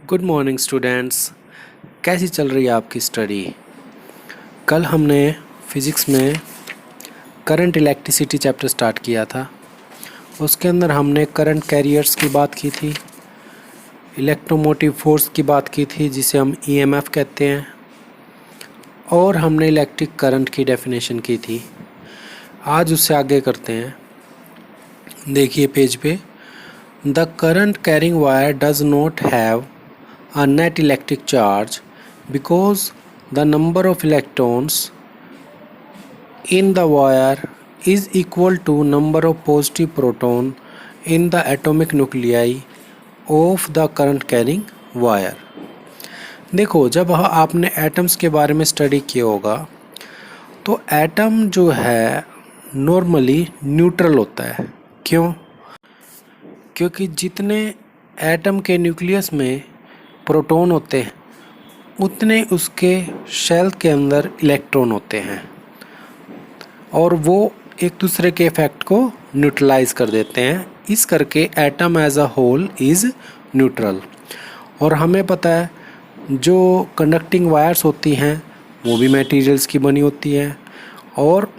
Good morning students. कैसी चल रही है आपकी स्टडी? कल हमने फिज़िक्स में करंट इलेक्ट्रिसिटी चैप्टर स्टार्ट किया था। उसके अंदर हमने करंट कैरियर्स की बात की थी, इलेक्ट्रोमोटिव फोर्स की बात की थी जिसे हम ईएमएफ कहते हैं, और हमने इलेक्ट्रिक करंट की डेफिनेशन की थी। आज उससे आगे करते हैं। देखिए पेज पे, the current carrying wire does not have a net electric charge because the number of electrons in the wire is equal to number of positive proton in the atomic nuclei of the current carrying wire। देखो, जब आपने atoms के बारे में study किया होगा तो atom जो है नॉर्मली न्यूट्रल होता है। क्यों? क्योंकि जितने एटम के न्यूक्लियस में प्रोटॉन होते हैं उतने उसके शेल के अंदर इलेक्ट्रॉन होते हैं और वो एक दूसरे के इफेक्ट को न्यूट्रलाइज कर देते हैं। इस करके atom as a whole is neutral. और हमें पता है जो कंडक्टिंग वायर्स होती हैं वो भी मटेरियल्स की बनी होती हैं, और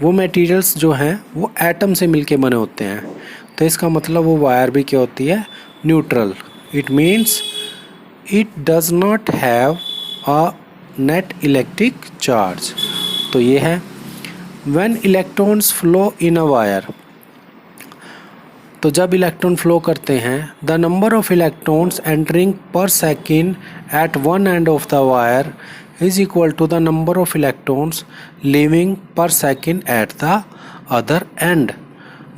वो मटेरियल्स जो हैं वो एटम से मिलके बने होते हैं। तो इसका मतलब वो वायर भी क्या होती है? Neutral. It means it does not have a net electric charge। तो ये है when electrons flow in a wire। तो जब इलेक्ट्रॉन फ्लो करते हैं, the number of electrons entering per second at one end of the wire is equal to the number of electrons leaving per second at the other end।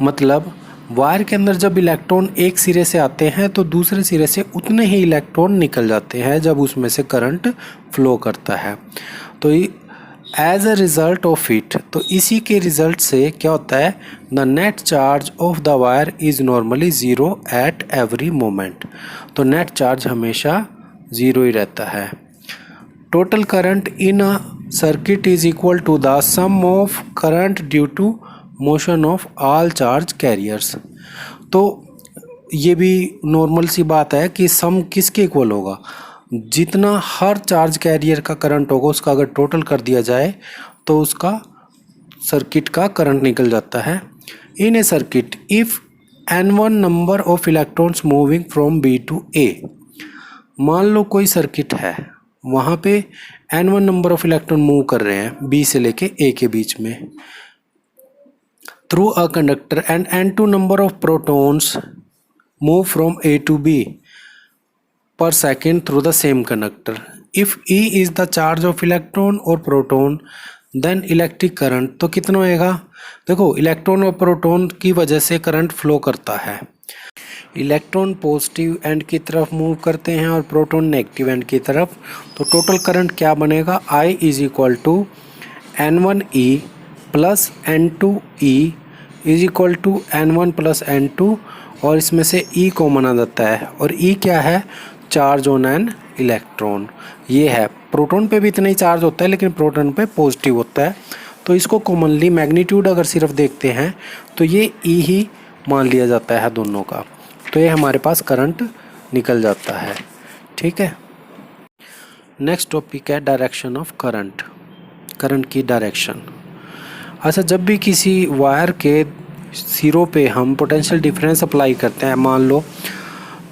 मतलब wire के अंदर जब electron एक सिरे से आते हैं तो दूसरे सिरे से उतने ही इलेक्ट्रॉन निकल जाते हैं जब उसमें से करंट फ्लो करता है। तो as a result of it, तो इसी के रिज़ल्ट से क्या होता है? The net charge of the wire is normally zero at every moment. तो नेट चार्ज हमेशा ज़ीरो ही रहता है। Total current in a circuit is equal to the sum of current due to motion of all charge carriers. तो ये भी normal सी बात है कि सम किसके इक्वल होगा? जितना हर चार्ज कैरियर का करंट होगा उसका अगर टोटल कर दिया जाए तो उसका सर्किट का करंट निकल जाता है। In a circuit if n1 number of electrons moving from B to A. मान लो कोई सर्किट है, वहाँ पे n1 number of electron move कर रहे हैं बी से लेके ए के बीच में through a conductor, and n2 number of protons move from A to B per second through the same conductor। If E is the charge of electron or proton, then electric current तो कितना होएगा? देखो, electron और proton की वजह से current flow करता है। इलेक्ट्रॉन पॉजिटिव एंड की तरफ मूव करते हैं और प्रोटॉन नेगेटिव एंड की तरफ। तो टोटल करंट क्या बनेगा? I is equal to N1E plus N2E is equal to N1 plus N2, और इसमें से E कॉमन आ जाता है, और E क्या है? Charge on an electron. ये है, प्रोटॉन पे भी इतना ही चार्ज होता है लेकिन प्रोटॉन पे पॉजिटिव होता है। तो इसको कॉमनली मैग्नीट्यूड अगर सिर्फ देखते हैं तो ये E ही मान लिया जाता है दोनों का। तो ये हमारे पास करंट निकल जाता है। ठीक है। नेक्स्ट टॉपिक है डायरेक्शन ऑफ करंट। करंट की डायरेक्शन। अच्छा, जब भी किसी वायर के सिरों पे हम पोटेंशियल डिफरेंस अप्लाई करते हैं, मान लो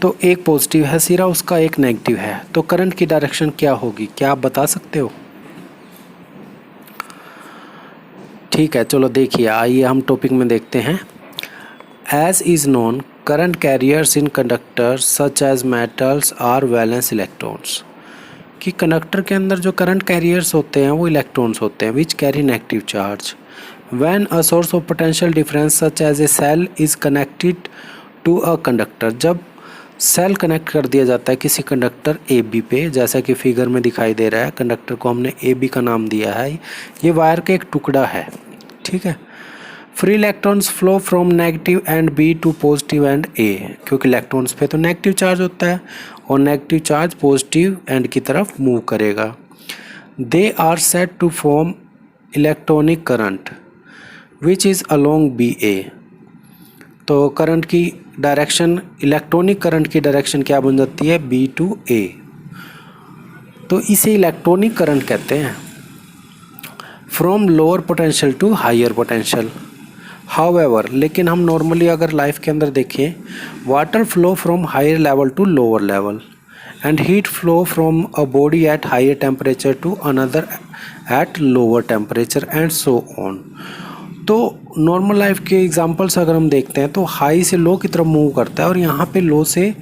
तो एक पॉजिटिव है सिरा, उसका एक नेगेटिव है, तो करंट की डायरेक्शन क्या होगी? क्या आप बता सकते हो? ठीक है, चलो देखिए, आइए हम टॉपिक में देखते हैं। As is known current carriers in conductors such as metals are valence electrons. कि कंडक्टर के अंदर जो करंट कैरियर्स होते हैं वो इलेक्ट्रॉन्स होते हैं which carry negative charge. When a source of potential difference such as a cell is connected to a conductor, जब सेल कनेक्ट कर दिया जाता है किसी कंडक्टर ए बी पे, जैसा कि फिगर में दिखाई दे रहा है, कंडक्टर को हमने ए बी का नाम दिया है, ये वायर का एक टुकड़ा है। ठीक है। Free electrons flow from negative end B to positive end A, क्योंकि इलेक्ट्रॉन्स पे तो नेगेटिव चार्ज होता है और नेगेटिव चार्ज पॉजिटिव एंड की तरफ मूव करेगा। They are set to form electronic current which is along B A. तो करंट की डायरेक्शन, इलेक्ट्रॉनिक करंट की डायरेक्शन क्या बन जाती है, B to A। तो इसे इलेक्ट्रॉनिक करंट कहते हैं। From lower potential to higher potential. However, लेकिन हम नॉर्मली अगर लाइफ के अंदर देखें, water flow from higher level to lower level and heat flow from a body at higher temperature to another at lower temperature and so on. तो normal life के examples अगर हम देखते हैं तो हाई से लो की तरफ मूव करता है, और यहाँ पे लो से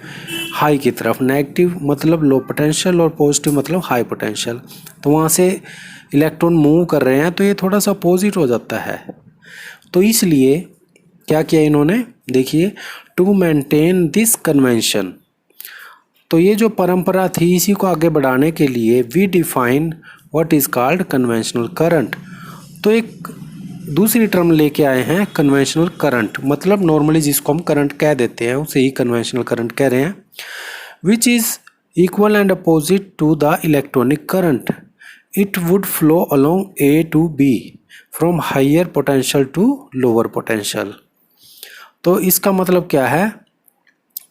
हाई की तरफ, नेगेटिव मतलब लो पोटेंशियल और पॉजिटिव मतलब हाई पोटेंशियल। तो वहाँ से इलेक्ट्रॉन मूव कर रहे हैं, तो ये थोड़ा सा अपोजिट हो जाता है। तो इसलिए क्या किया इन्होंने, देखिए, टू मेंटेन दिस कन्वेंशन, तो ये जो परंपरा थी इसी को आगे बढ़ाने के लिए we define what is called conventional current. तो एक दूसरी टर्म लेके आए हैं, कन्वेंशनल करंट, मतलब नॉर्मली जिसको हम करंट कह देते हैं उसे ही कन्वेंशनल करंट कह रहे हैं, which is equal and opposite to the electronic current. It would flow along A to B from higher potential to lower potential. तो इसका मतलब क्या है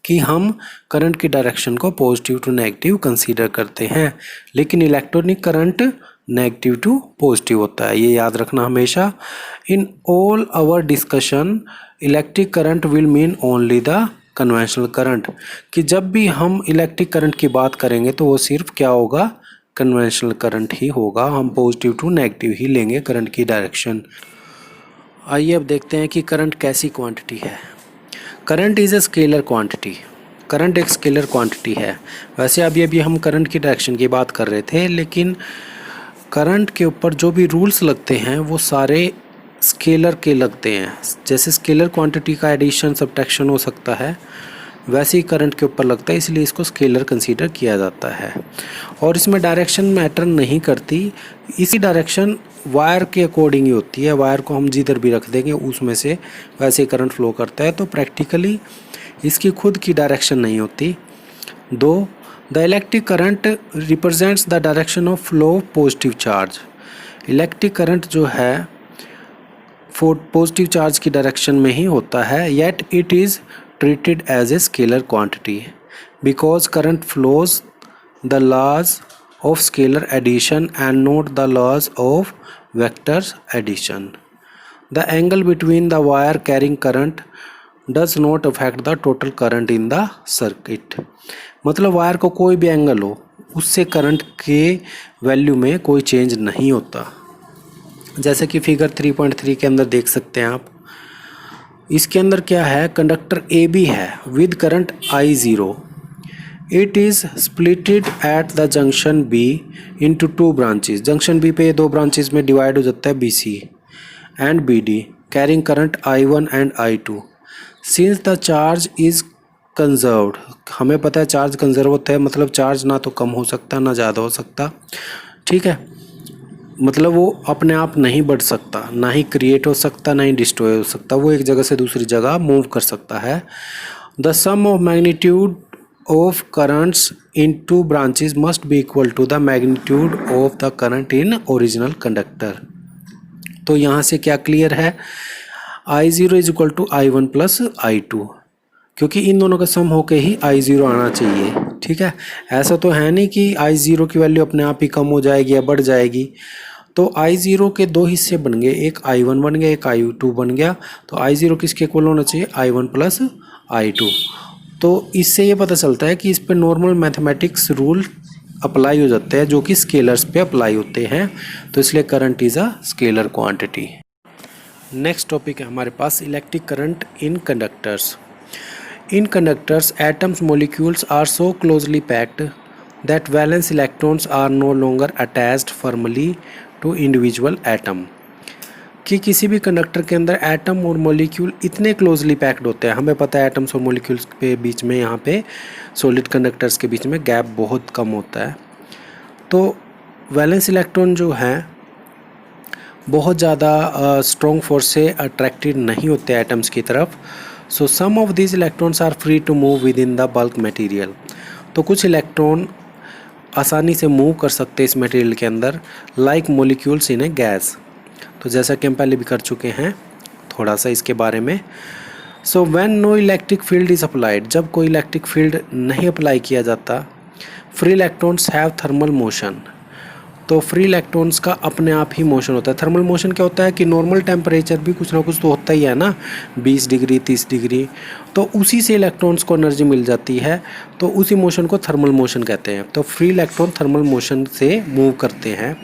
कि हम करंट की डायरेक्शन को पॉजिटिव टू नेगेटिव कंसीडर करते हैं, लेकिन electronic current negative to positive होता है, ये याद रखना हमेशा। In all our discussion electric current will mean only the conventional current, कि जब भी हम इलेक्ट्रिक करंट की बात करेंगे तो वो सिर्फ क्या होगा, कन्वेंशनल करंट ही होगा, हम पॉजिटिव टू नेगेटिव ही लेंगे करंट की डायरेक्शन। आइए अब देखते हैं कि करंट कैसी क्वांटिटी है। Current is a scalar quantity, current एक स्केलर क्वांटिटी है। वैसे अभी हम करंट की डायरेक्शन की बात कर रहे थे, लेकिन करंट के ऊपर जो भी रूल्स लगते हैं वो सारे स्केलर के लगते हैं। जैसे स्केलर क्वांटिटी का एडिशन सब्ट्रैक्शन हो सकता है, वैसे ही करंट के ऊपर लगता है, इसलिए इसको स्केलर कंसीडर किया जाता है। और इसमें डायरेक्शन मैटर नहीं करती, इसी डायरेक्शन वायर के अकॉर्डिंग ही होती है। वायर को हम जिधर भी रख देंगे उसमें से वैसे करंट फ्लो करता है, तो प्रैक्टिकली इसकी खुद की डायरेक्शन नहीं होती। दो, the electric current represents the direction of flow of positive charge. Electric current जो है पॉजिटिव चार्ज की डायरेक्शन में ही होता है, yet it is treated as a scalar quantity because current flows the laws of scalar addition and not the laws of vectors addition. The angle between the wire carrying current does not affect the total current in the circuit. मतलब wire को कोई भी angle हो उससे current के value में कोई change नहीं होता। जैसे कि फिगर 3.3 के अंदर देख सकते हैं आप, इसके अंदर क्या है, कंडक्टर ए बी है with current I0। It is splitted at the junction B into 2 branches. Junction B पे 2 ब्रांचेज में डिवाइड हो जाता है BC and BD, carrying current I1 and I2। Since the charge is conserved, हमें पता है charge conserve होता है, मतलब चार्ज ना तो कम हो सकता ना ज़्यादा हो सकता, ठीक है, मतलब वो अपने आप नहीं बढ़ सकता, ना ही क्रिएट हो सकता ना ही डिस्ट्रॉय हो सकता, वो एक जगह से दूसरी जगह मूव कर सकता है। The sum of magnitude of currents in 2 branches must be equal to the magnitude of the current in original conductor. तो यहाँ से क्या क्लियर है, I0 is equal to I1 plus I2, क्योंकि इन दोनों का सम होके ही I0 आना चाहिए, ठीक है। ऐसा तो है नहीं कि I0 की वैल्यू अपने आप ही कम हो जाएगी या बढ़ जाएगी। तो I0 के 2 हिस्से बन गए, एक I1 बन गया, एक I2 बन गया। तो I0 किसके इक्वल होना चाहिए, I1 प्लस I2। तो इससे ये पता चलता है कि इस पे नॉर्मल मैथमेटिक्स रूल अप्लाई हो जाते हैं जो कि स्केलर्स पे अप्लाई होते हैं, तो इसलिए current is a scalar quantity. Next topic है हमारे पास electric current in conductors. In conductors, atoms molecules are so closely packed that valence electrons are no longer attached firmly to individual atom. कि किसी भी कंडक्टर के अंदर atom और molecule इतने क्लोजली पैक्ड होते हैं, हमें पता है एटम्स और मॉलिक्यूल्स के बीच में, यहाँ पे सॉलिड कंडक्टर्स के बीच में गैप बहुत कम होता है। तो वैलेंस इलेक्ट्रॉन जो हैं बहुत ज़्यादा स्ट्रॉन्ग फोर्स से अट्रैक्टेड नहीं होते एटम्स की तरफ। सो सम of these electrons are free to move within the bulk material. तो कुछ इलेक्ट्रॉन आसानी से मूव कर सकते हैं इस मटेरियल के अंदर, लाइक मोलिक्यूल्स इन ए गैस। तो जैसा कि हम पहले भी कर चुके हैं थोड़ा सा इसके बारे में। So when no electric field is applied, जब कोई इलेक्ट्रिक फील्ड नहीं अप्लाई किया जाता, free electrons have thermal motion, तो फ्री इलेक्ट्रॉन्स का अपने आप ही मोशन होता है। थर्मल मोशन क्या होता है कि नॉर्मल टेम्परेचर भी कुछ ना कुछ तो होता ही है ना, 20 डिग्री 30 डिग्री, तो उसी से इलेक्ट्रॉन्स को एनर्जी मिल जाती है, तो उसी मोशन को थर्मल मोशन कहते हैं। तो फ्री इलेक्ट्रॉन थर्मल मोशन से मूव करते हैं।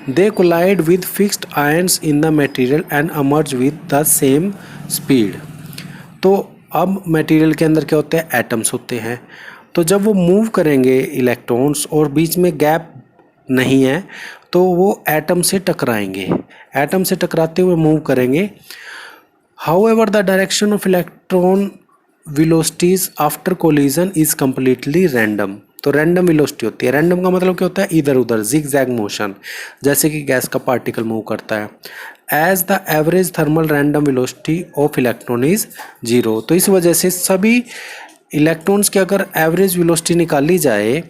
They collide with fixed ions in the material and emerge with the same speed. तो अब मटेरियल के अंदर क्या होते हैं, एटम्स होते हैं, तो जब वो मूव करेंगे इलेक्ट्रॉन्स और बीच में गैप नहीं है, तो वो एटम से टकराएंगे, एटम से टकराते हुए मूव करेंगे। However the direction of electron velocities after collision is completely random. तो रैंडम वेलोसिटी होती है। रैंडम का मतलब क्या होता है, इधर उधर जिग जैग मोशन, जैसे कि गैस का पार्टिकल मूव करता है। As the average thermal random velocity of electron is 0। तो इस वजह से सभी इलेक्ट्रॉन्स की अगर एवरेज वेलोसिटी निकाली जाए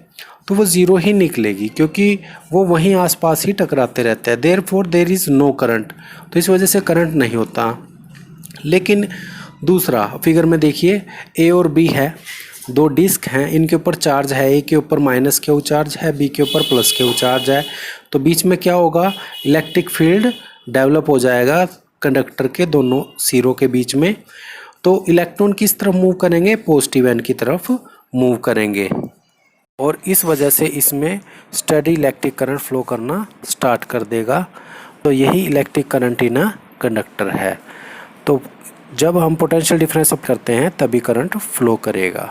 तो वो 0 ही निकलेगी, क्योंकि वो वहीं आसपास ही टकराते रहते हैं। Therefore there is no current, तो इस वजह से करंट नहीं होता। लेकिन दूसरा फिगर में देखिए, ए और बी है, दो डिस्क हैं, इनके ऊपर चार्ज है, ए के ऊपर माइनस क्यू चार्ज है, बी के ऊपर प्लस क्यू चार्ज है। तो बीच में क्या होगा, इलेक्ट्रिक फील्ड डेवलप हो जाएगा कंडक्टर के दोनों सिरों के बीच में। तो इलेक्ट्रॉन किस तरफ मूव करेंगे, पॉजिटिव एन की तरफ मूव करेंगे, और इस वजह से इसमें स्टडी इलेक्ट्रिक करंट फ्लो करना स्टार्ट कर देगा। तो यही electric current in a conductor है। तो जब हम पोटेंशियल डिफरेंस अप करते हैं तभी करंट फ्लो करेगा।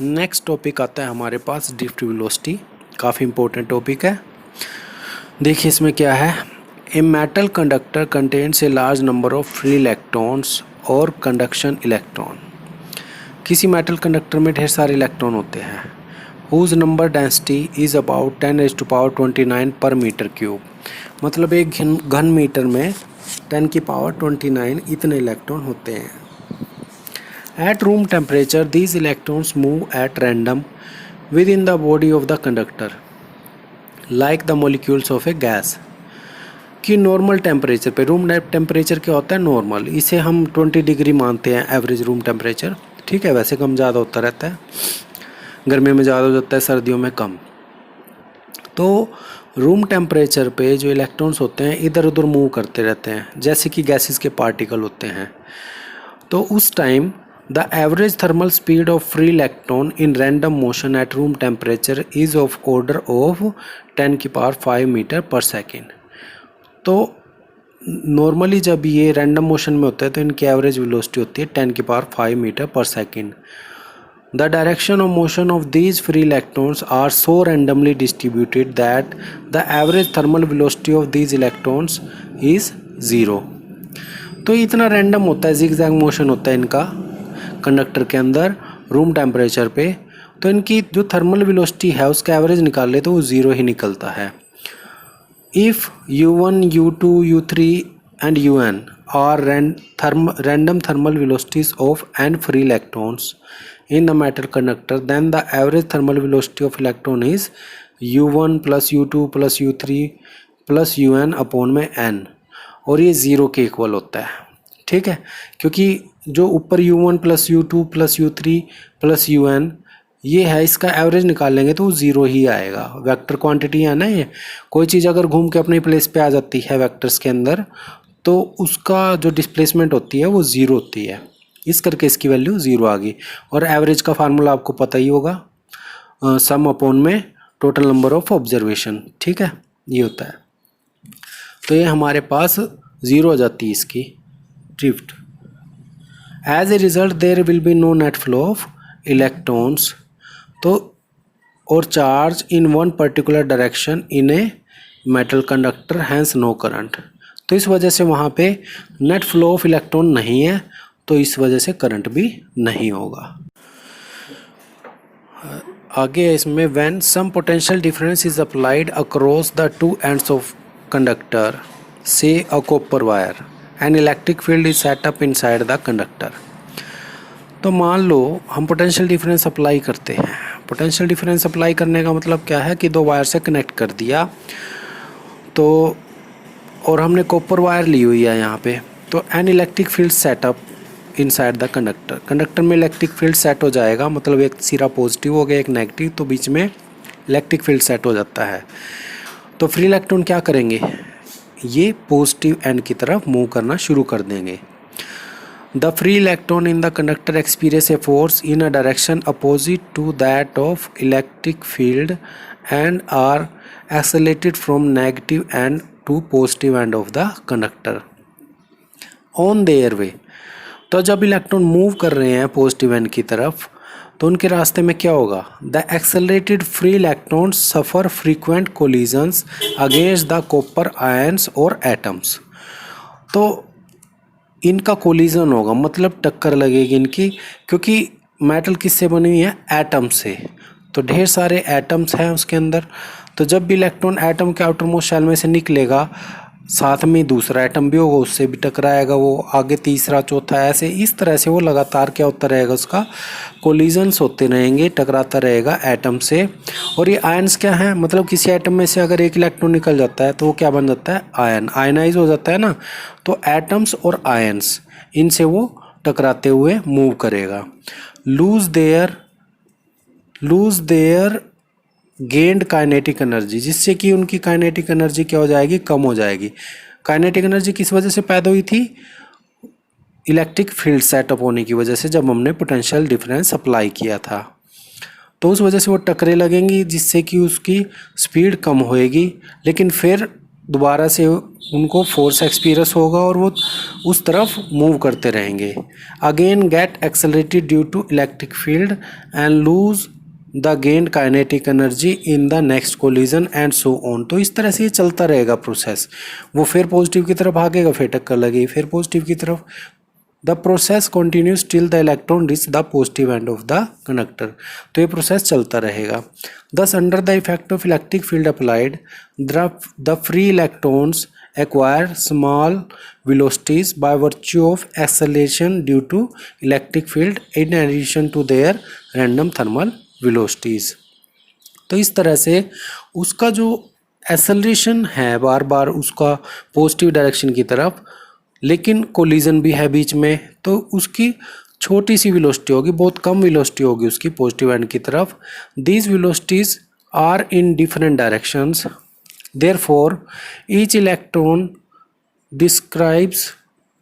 नेक्स्ट टॉपिक आता है हमारे पास ड्रिफ्ट वेलोसिटी, काफ़ी इंपॉर्टेंट टॉपिक है। देखिए इसमें क्या है, a metal conductor contains a large number of free electrons और कंडक्शन इलेक्ट्रॉन। किसी मेटल कंडक्टर में ढेर सारे इलेक्ट्रॉन होते हैं, whose number density is about 10⁻29 per metre cube. मतलब एक घन मीटर में 10⁻29 इतने इलेक्ट्रॉन होते हैं। Eight room temperature these electrons move at random with in the body of the conductor like the molecules of A gas. कि normal temperature पे, room temperature क्या होता है, नॉर्मल, इसे हम 20 डिग्री मानते हैं एवरेज रूम टेम्परेचर, ठीक है। वैसे कम ज़्यादा होता रहता है, गर्मियों में ज़्यादा हो जाता है, सर्दियों में कम। तो रूम टेम्परेचर पे जो इलेक्ट्रॉन्स होते हैं इधर उधर मूव करते रहते हैं, जैसे कि गैसेस के पार्टिकल होते हैं। तो उस time the average thermal speed of free electron in random motion at room temperature is of order of 10⁵ metre per second. तो नॉर्मली जब ये रैंडम मोशन में होता है तो इनकी एवरेज वेलोसिटी होती है 10⁵ metre per second. The direction of motion of these free electrons are so randomly distributed that the average thermal velocity of these electrons is 0। तो इतना रैंडम होता है, जिग-जैग मोशन होता है इनका कंडक्टर के अंदर रूम टेम्परेचर पे, तो इनकी जो थर्मल वेलोसिटी है उसका एवरेज निकाल ले तो वो 0 ही निकलता है। If U1, U2, U3 and UN are random thermal velocities of n free electrons in the metal conductor, then the average thermal velocity of electron is U1 plus U2 plus U3 plus UN upon में n, और ये 0 के equal होता है, ठीक है। क्योंकि जो ऊपर U1 plus U2 plus U3 plus UN ये है, इसका एवरेज निकाल लेंगे तो वो 0 ही आएगा। वेक्टर क्वांटिटी है ना, ये कोई चीज़ अगर घूम के अपनी प्लेस पे आ जाती है वेक्टर्स के अंदर तो उसका जो डिस्प्लेसमेंट होती है वो 0 होती है, इस करके इसकी वैल्यू 0 आ गई। और एवरेज का फार्मूला आपको पता ही होगा, सम अपॉन में टोटल नंबर ऑफ ऑब्जर्वेशन, ठीक है, ये होता है। तो ये हमारे पास 0 हो जाती है इसकी drift. As a result there will be no net flow of electrons, तो और charge in one particular direction in a metal conductor, hence no current. तो इस वजह से वहाँ पे नेट फ्लो ऑफ इलेक्ट्रॉन नहीं है, तो इस वजह से करंट भी नहीं होगा। आगे इसमें when some potential difference is applied across the two ends of conductor, say a copper wire, an electric field is set up inside the conductor. तो मान लो हम पोटेंशियल डिफरेंस अप्लाई करते हैं। पोटेंशियल डिफरेंस अप्लाई करने का मतलब क्या है कि दो वायर से कनेक्ट कर दिया, तो और हमने कॉपर वायर ली हुई है यहाँ पे, तो N electric field setup inside the conductor, conductor में इलेक्ट्रिक फील्ड सेट हो जाएगा, मतलब एक सिरा पॉजिटिव हो गया एक नेगेटिव, तो बीच में इलेक्ट्रिक फील्ड सेट हो जाता है। तो फ्री इलेक्ट्रॉन क्या करेंगे, ये पॉजिटिव एंड की तरफ मूव करना शुरू कर देंगे। The free electron in the conductor experience a force in a direction opposite to that of electric field and are accelerated from negative end to positive end of the conductor on their way. तो जब electron move कर रहे हैं positive end की तरफ, तो उनके रास्ते में क्या होगा, the accelerated free electrons suffer frequent collisions against the copper ions और एटम्स। तो इनका कोलिजन होगा, मतलब टक्कर लगेगी इनकी, क्योंकि मेटल किससे बनी हुई है, एटम से। तो ढेर सारे एटम्स हैं उसके अंदर, तो जब भी इलेक्ट्रॉन एटम के आउटर मोस्ट शेल में से निकलेगा, साथ में दूसरा एटम भी होगा, उससे भी टकराएगा वो, आगे तीसरा चौथा, ऐसे इस तरह से वो लगातार क्या होता रहेगा, उसका कोलिजन्स होते रहेंगे, टकराता रहेगा एटम से। और ये आयंस क्या है, मतलब किसी एटम में से अगर एक इलेक्ट्रॉन निकल जाता है तो वो क्या बन जाता है, आयन, आयनाइज हो जाता है ना। तो एटम्स और आयंस, इनसे वो टकराते हुए मूव करेगा। Lose their gained kinetic energy, जिससे कि उनकी काइनेटिक एनर्जी क्या हो जाएगी, कम हो जाएगी। काइनेटिक एनर्जी किस वजह से पैदा हुई थी, इलेक्ट्रिक फील्ड सेटअप होने की वजह से, जब हमने पोटेंशियल डिफरेंस अप्लाई किया था, तो उस वजह से वो टकरे लगेंगी, जिससे कि उसकी स्पीड कम होएगी, लेकिन फिर दोबारा से उनको फोर्स एक्सपीरियंस होगा और वो उस तरफ मूव करते रहेंगे। Again get accelerated due to electric field and lose the gained kinetic energy in the next collision and so on. तो इस तरह से ये चलता रहेगा प्रोसेस, वो फिर पॉजिटिव की तरफ भागेगा, फिर टक्कर लगेगी, फिर पॉजिटिव की तरफ। The process continues till the electron reach the positive end of the conductor. तो ये प्रोसेस चलता रहेगा। दस under the effect of electric field applied the free electrons acquire small velocities by virtue of acceleration due to electric field in addition to their random thermal velocities। तो इस तरह से उसका जो एक्सेलरेशन है बार बार उसका पॉजिटिव डायरेक्शन की तरफ, लेकिन कोलिजन भी है बीच में, तो उसकी छोटी सी वेलोसिटी होगी, बहुत कम वेलोसिटी होगी उसकी पॉजिटिव एंड की तरफ। These velocities are in different directions, therefore each electron describes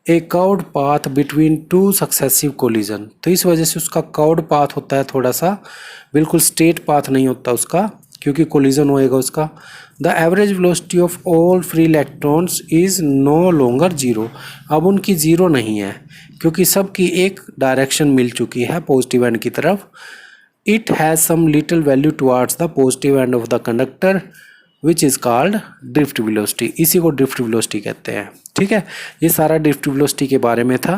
a curved path between two successive collision। तो इस वजह से उसका कर्व्ड पाथ होता है, थोड़ा सा बिल्कुल स्ट्रेट पाथ नहीं होता उसका, क्योंकि कोलिजन होएगा उसका। The average velocity of all free electrons is no longer zero. अब उनकी जीरो नहीं है, क्योंकि सबकी एक डायरेक्शन मिल चुकी है पॉजिटिव एंड की तरफ। It has some little value towards the positive end of the conductor which is called drift velocity. इसी को ड्रिफ्ट वेलोसिटी कहते हैं। ठीक है, ये सारा ड्रिफ्ट वेलोसिटी के बारे में था।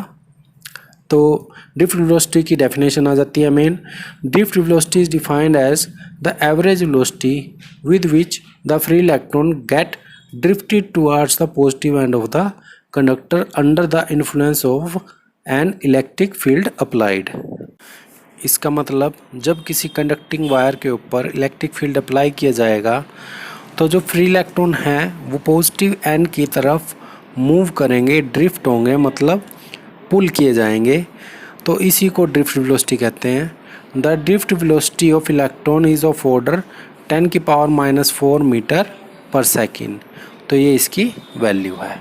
तो ड्रिफ्ट वेलोसिटी की डेफिनेशन आ जाती है main. Drift velocity is defined as the average velocity with which the free electron get drifted towards the positive end of the conductor under the influence of an electric field applied. इसका मतलब जब किसी conducting wire के ऊपर electric field apply किया जाएगा, तो जो फ्री इलेक्ट्रॉन हैं वो पॉजिटिव एंड की तरफ मूव करेंगे, ड्रिफ्ट होंगे, मतलब पुल किए जाएंगे। तो इसी को ड्रिफ्ट वेलोसिटी कहते हैं। The drift velocity of electron is of order 10⁻⁻⁴ metre per second. तो ये इसकी वैल्यू है।